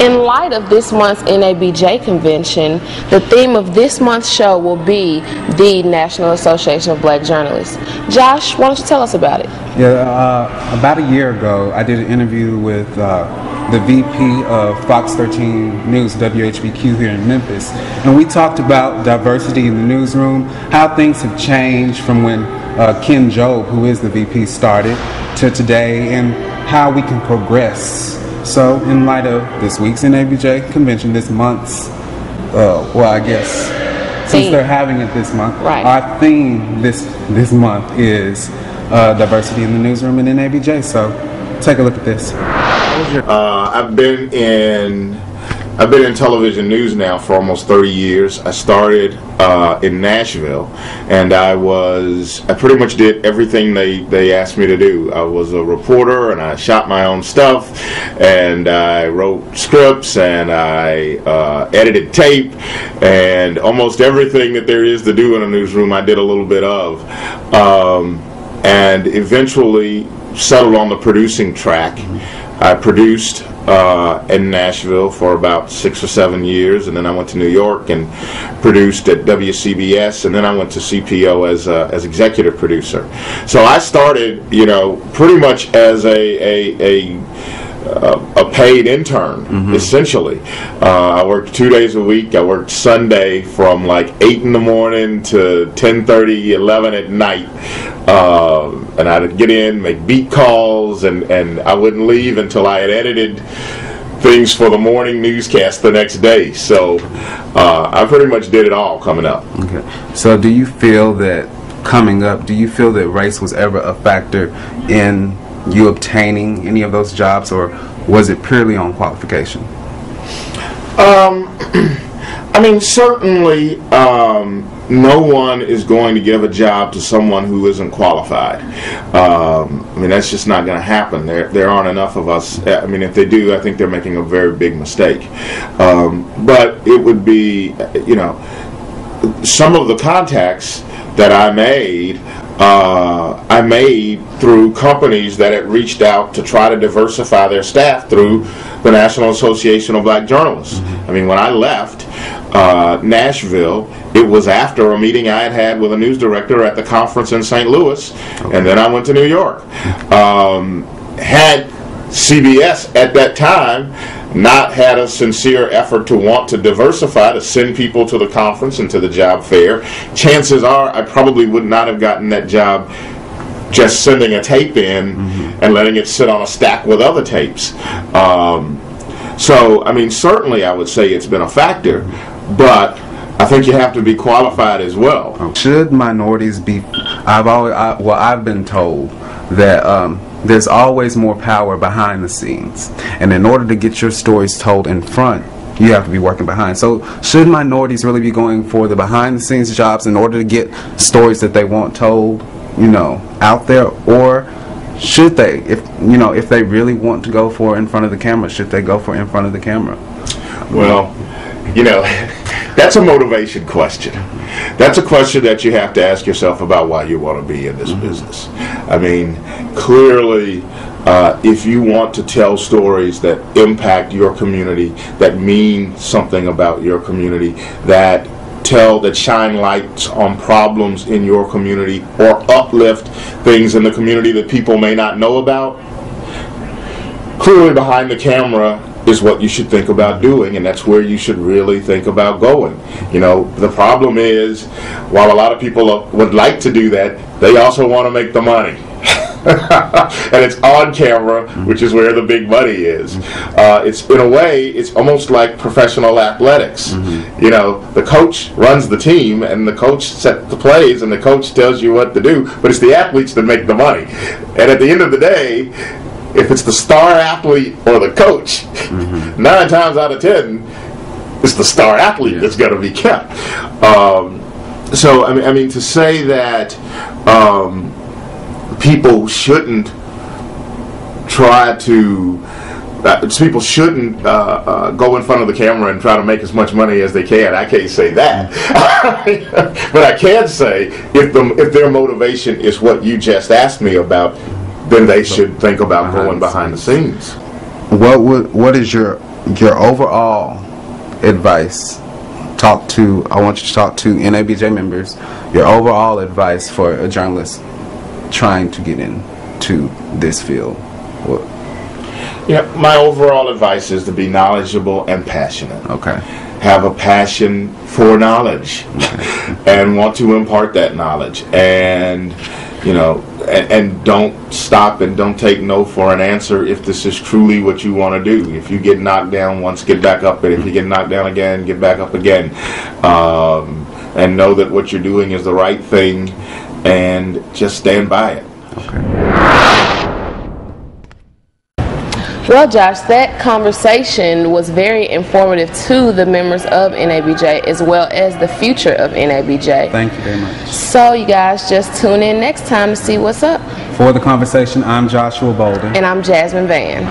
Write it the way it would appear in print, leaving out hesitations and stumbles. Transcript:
In light of this month's NABJ convention, the theme of this month's show will be the National Association of Black Journalists. Josh, why don't you tell us about it? Yeah, about a year ago, I did an interview with the VP of Fox 13 News, WHBQ here in Memphis, and we talked about diversity in the newsroom, how things have changed from when Ken Jobe, who is the VP, started to today, and how we can progress. So, in light of this week's NABJ convention, this month's, since they're having it this month, right. Our theme this month is diversity in the newsroom and NABJ. So, take a look at this. I've been in television news now for almost 30 years. I started in Nashville, and I pretty much did everything they asked me to do. I was a reporter, and I shot my own stuff, and I wrote scripts, and I edited tape, and almost everything that there is to do in a newsroom I did a little bit of, and eventually settled on the producing track. I produced in Nashville for about 6 or 7 years, and then I went to New York and produced at WCBS, and then I went to CPO as executive producer. So I started, pretty much as a paid intern, essentially. I worked 2 days a week. I worked Sunday from like 8 in the morning to 10:30, 11 at night. And I'd get in, make beat calls, and I wouldn't leave until I had edited things for the morning newscast the next day. So I pretty much did it all coming up. Okay. So do you feel that coming up, do you feel that race was ever a factor in you obtaining any of those jobs, or was it purely on qualification? Certainly no one is going to give a job to someone who isn't qualified. That's just not going to happen. There aren't enough of us. If they do, I think they're making a very big mistake. But it would be, some of the contacts that I made through companies that had reached out to try to diversify their staff through the National Association of Black Journalists. When I left Nashville, it was after a meeting I had with a news director at the conference in St. Louis, and then I went to New York. Had CBS at that time not had a sincere effort to want to diversify, to send people to the conference and to the job fair, chances are I probably would not have gotten that job just sending a tape in and letting it sit on a stack with other tapes. Certainly I would say it's been a factor, but I think you have to be qualified as well. Should minorities be, I've been told that there's always more power behind the scenes, and in order to get your stories told in front, you have to be working behind. So should minorities really be going for the behind the scenes jobs in order to get stories that they want told, out there, or should they, if they really want to go for in front of the camera, should they go for in front of the camera? Well, that's a motivation question. That's a question that you have to ask yourself about why you want to be in this business. Clearly, if you want to tell stories that impact your community, that mean something about your community, that shine lights on problems in your community, or uplift things in the community that people may not know about, clearly behind the camera is what you should think about doing, and that's where you should really think about going. The problem is, while a lot of people would like to do that, they also want to make the money. And it's on camera, which is where the big money is. It's, in a way, it's almost like professional athletics. The coach runs the team, and the coach sets the plays, and the coach tells you what to do, but it's the athletes that make the money. And at the end of the day, if it's the star athlete or the coach, 9 times out of 10, it's the star athlete that's going to be kept. To say that people shouldn't try to, people shouldn't go in front of the camera and try to make as much money as they can, I can't say that. But I can say, if their motivation is what you just asked me about, then they should think about going behind the scenes. What is your your overall advice. I want you to talk to NABJ members. Your overall advice for a journalist trying to get into this field. What? Yeah, my overall advice is to be knowledgeable and passionate. Okay. Have a passion for knowledge, and want to impart that knowledge, and and don't stop and don't take no for an answer if this is truly what you want to do. If you get knocked down once, get back up, and if you get knocked down again, get back up again, and know that what you're doing is the right thing, and just stand by it. Okay. Well, Josh, that conversation was very informative to the members of NABJ as well as the future of NABJ. Thank you very much. So you guys just tune in next time to see what's up. For the conversation, I'm Joshua Bolden. And I'm Jasmine Van.